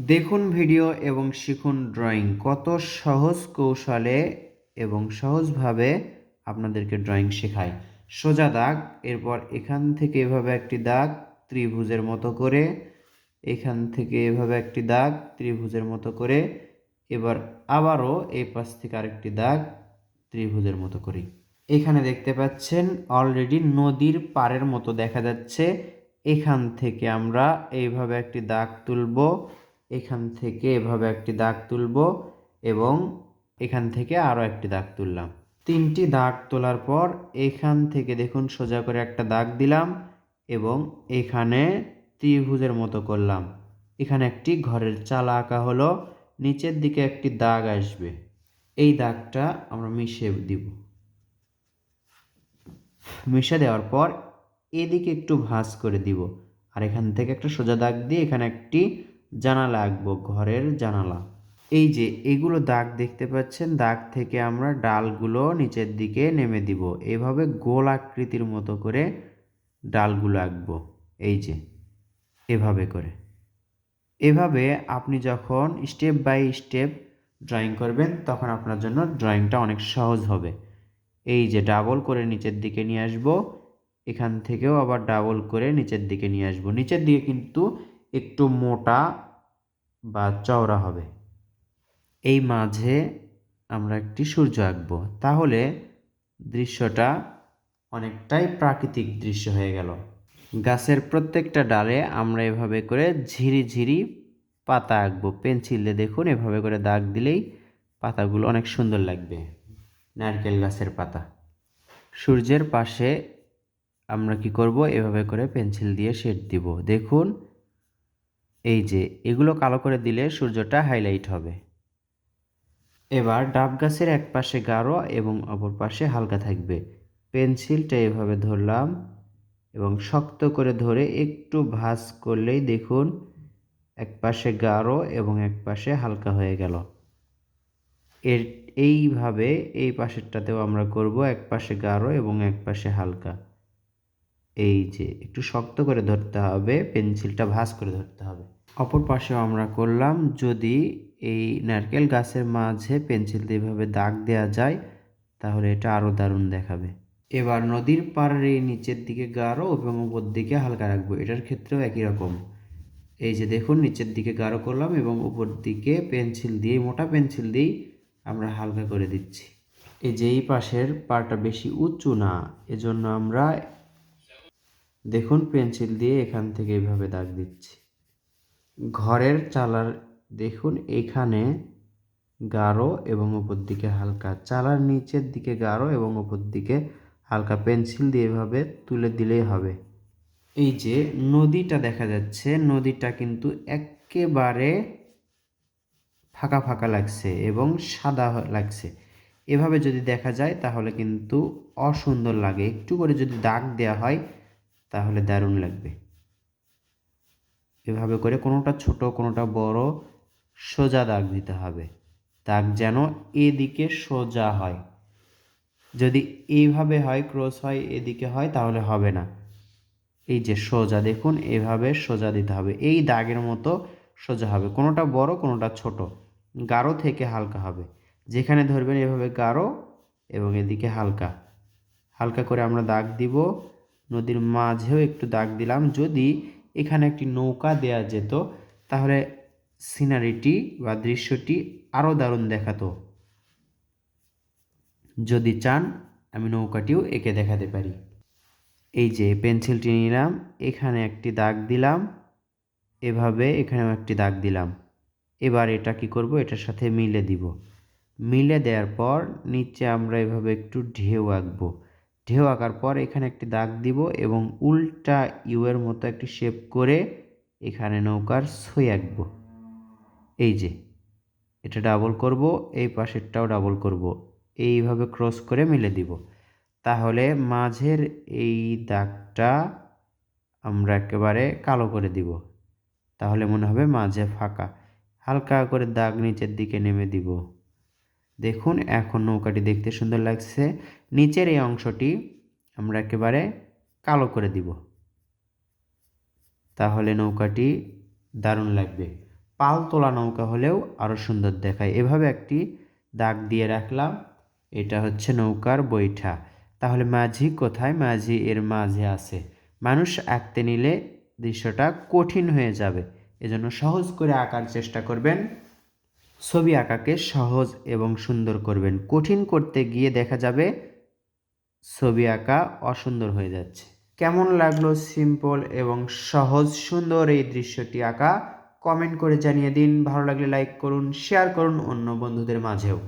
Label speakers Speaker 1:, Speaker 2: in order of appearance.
Speaker 1: দেখুন ভিডিও এবং শিখুন ড্রয়িং কত সহজ কৌশলে এবং সহজভাবে আপনাদেরকে ড্রয়িং শেখায়। সোজা দাগ, এরপর এখান থেকে এভাবে একটি দাগ ত্রিভুজের মতো করে, এখান থেকে এভাবে একটি দাগ ত্রিভুজের মতো করে, এবার আবারও এই পাশ থেকে আরেকটি দাগ ত্রিভুজের মতো করি। এখানে দেখতে পাচ্ছেন অলরেডি নদীর পাড়ের মতো দেখা যাচ্ছে। এখান থেকে আমরা এইভাবে একটি দাগ তুলব, এখান থেকে এভাবে একটি দাগ তুলব এবং এখান থেকে আরও একটি দাগ তুললাম। তিনটি দাগ তোলার পর এখান থেকে দেখুন সোজা করে একটা দাগ দিলাম এবং এখানে ত্রিভুজের মতো করলাম। এখানে একটি ঘরের চালা আঁকা হলো, নিচের দিকে একটি দাগ আসবে, এই দাগটা আমরা মিশিয়ে দিব। মিশে দেওয়ার পর এদিকে একটু ভাঁজ করে দিব, আর এখান থেকে একটা সোজা দাগ দিয়ে এখানে একটি জানালা আঁকবো, ঘরের জানালা। এই যে এগুলো দাগ দেখতে পাচ্ছেন, দাগ থেকে আমরা ডালগুলো নিচের দিকে নেমে দিব, এভাবে গোল আকৃতির মতো করে ডালগুলো আঁকবো। এই যে এভাবে করে, এভাবে আপনি যখন স্টেপ বাই স্টেপ ড্রয়িং করবেন তখন আপনার জন্য ড্রয়িংটা অনেক সহজ হবে। এই যে ডাবল করে নিচের দিকে নিয়ে আসব, এখান থেকেও আবার ডাবল করে নিচের দিকে নিয়ে আসব। নিচের দিকে কিন্তু একটু মোটা বা চওড়া হবে। এই মাঝে আমরা একটি সূর্য আঁকবো, তাহলে দৃশ্যটা অনেকটাই প্রাকৃতিক দৃশ্য হয়ে গেল। গাছের প্রত্যেকটা ডালে আমরা এভাবে করে ঝিরিঝিরি পাতা আঁকবো পেন্সিল দিয়ে। দেখুন এভাবে করে দাগ দিলেই পাতাগুলো অনেক সুন্দর লাগবে, নারকেল গাছের পাতা। সূর্যের পাশে আমরা কি করব, এভাবে করে পেন্সিল দিয়ে শেড দিব। দেখুন এই যে এগুলো কালো করে দিলে সূর্যটা হাইলাইট হবে। এবার ডাব গাছের এক পাশে গাঢ় এবং অপর পাশে হালকা থাকবে। পেন্সিলটা এভাবে ধরলাম এবং শক্ত করে ধরে একটু ভাঁজ করলেই দেখুন এক পাশে গাঢ় এবং এক পাশে হালকা হয়ে গেল। এইভাবে এই পাশেরটাতেও আমরা করব, এক পাশে গাঢ় এবং এক পাশে হালকা। এই যে একটু শক্ত করে ধরতে হবে, পেন্সিলটা ভাঁজ করে ধরতে হবে। অপর পাশেও আমরা করলাম। যদি এই নারকেল গাছের মাঝে পেন্সিল দিয়ে এভাবে দাগ দেওয়া যায় তাহলে এটা আরও দারুণ দেখাবে। এবার নদীর পাড়ের এই নিচের দিকে গাঢ় এবং উপর দিকে হালকা রাখবো, এটার ক্ষেত্রেও একই রকম। এই যে দেখুন নিচের দিকে গাঢ় করলাম এবং উপর দিকে পেন্সিল দিয়ে, মোটা পেন্সিল দিয়েই আমরা হালকা করে দিচ্ছি। এই যে এই পাশের পাড়টা বেশি উঁচু না, এজন্য আমরা দেখুন পেন্সিল দিয়ে এখান থেকে এইভাবে দাগ দিচ্ছি। ঘরের চালার দেখুন এখানে গাঢ় এবং উপর দিকে হালকা, চালার নিচের দিকে গাঢ় এবং উপর দিকে হালকা, পেন্সিল দিয়ে এভাবে তুলে দিলেই হবে। এই যে নদীটা দেখা যাচ্ছে, নদীটা কিন্তু একেবারে ফাঁকা ফাঁকা লাগছে এবং সাদা লাগছে। এভাবে যদি দেখা যায় তাহলে কিন্তু অসুন্দর লাগে, একটু করে যদি দাগ দেওয়া হয় তাহলে দারুণ লাগবে। এভাবে করে কোনোটা ছোট কোনোটা বড় সোজা দাগ দিতে হবে, দাগ যেন এদিকে সোজা হয়। যদি এইভাবে হয়, ক্রস হয়, এদিকে হয়, তাহলে হবে না। এই যে সোজা দেখুন এভাবে সোজা দিতে হবে, এই দাগের মতো সোজা হবে, কোনোটা বড় কোনোটা ছোট, গাঢ় থেকে হালকা হবে। যেখানে ধরবেন এভাবে গাঢ় এবং এদিকে হালকা, হালকা করে আমরা দাগ দিব। নদীর মাঝেও একটু দাগ দিলাম। যদি এখানে একটি নৌকা দেয়া যেত তাহলে সিনারিটি বা দৃশ্যটি আরও দারুণ দেখাতো। যদি চান আমি নৌকাটিও এঁকে দেখাতে পারি। এই যে পেন্সিলটি নিলাম, এখানে একটি দাগ দিলাম, এভাবে এখানেও একটি দাগ দিলাম। এবার এটা কি করব, এটার সাথে মিলে দিব। মিলে দেওয়ার পর নিচে আমরা এভাবে একটু ঢেউ আঁকবো। ঢেউ আঁকার পর এখানে একটি দাগ দিব এবং উল্টা ইউয়ের মতো একটি শেপ করে এখানে নৌকার ছই আঁকবো। এই যে এটা ডাবল করব, এই পাশেরটাও ডাবল করব, এইভাবে ক্রস করে মিলে দিব। তাহলে মাঝের এই দাগটা আমরা একেবারে কালো করে দিব, তাহলে মনে হবে মাঝে ফাঁকা। হালকা করে দাগ নিচের দিকে নেমে দিব। দেখুন এখন নৌকাটি দেখতে সুন্দর লাগছে। নিচের এই অংশটি আমরা একেবারে কালো করে দিব, তাহলে নৌকাটি দারুণ লাগবে। পালতোলা নৌকা হলেও আরও সুন্দর দেখায়। এভাবে একটি দাগ দিয়ে রাখলাম, এটা হচ্ছে নৌকার বৈঠা। তাহলে মাঝি কোথায়? মাঝি এর মাঝে আছে। মানুষ আঁকতে নিলে দৃশ্যটা কঠিন হয়ে যাবে, এজন্য সহজ করে আঁকার চেষ্টা করবেন। ছবি আঁকাকে সহজ এবং সুন্দর করবেন। কঠিন করতে গিয়ে দেখা যাবে ছবি আঁকা অসুন্দর হয়ে যাচ্ছে। কেমন লাগলো সিম্পল এবং সহজ সুন্দর এই দৃশ্যটি আঁকা? কমেন্ট করে জানিয়ে দিন। ভালো লাগলে লাইক করুন, শেয়ার করুন অন্য বন্ধুদের মাঝেও।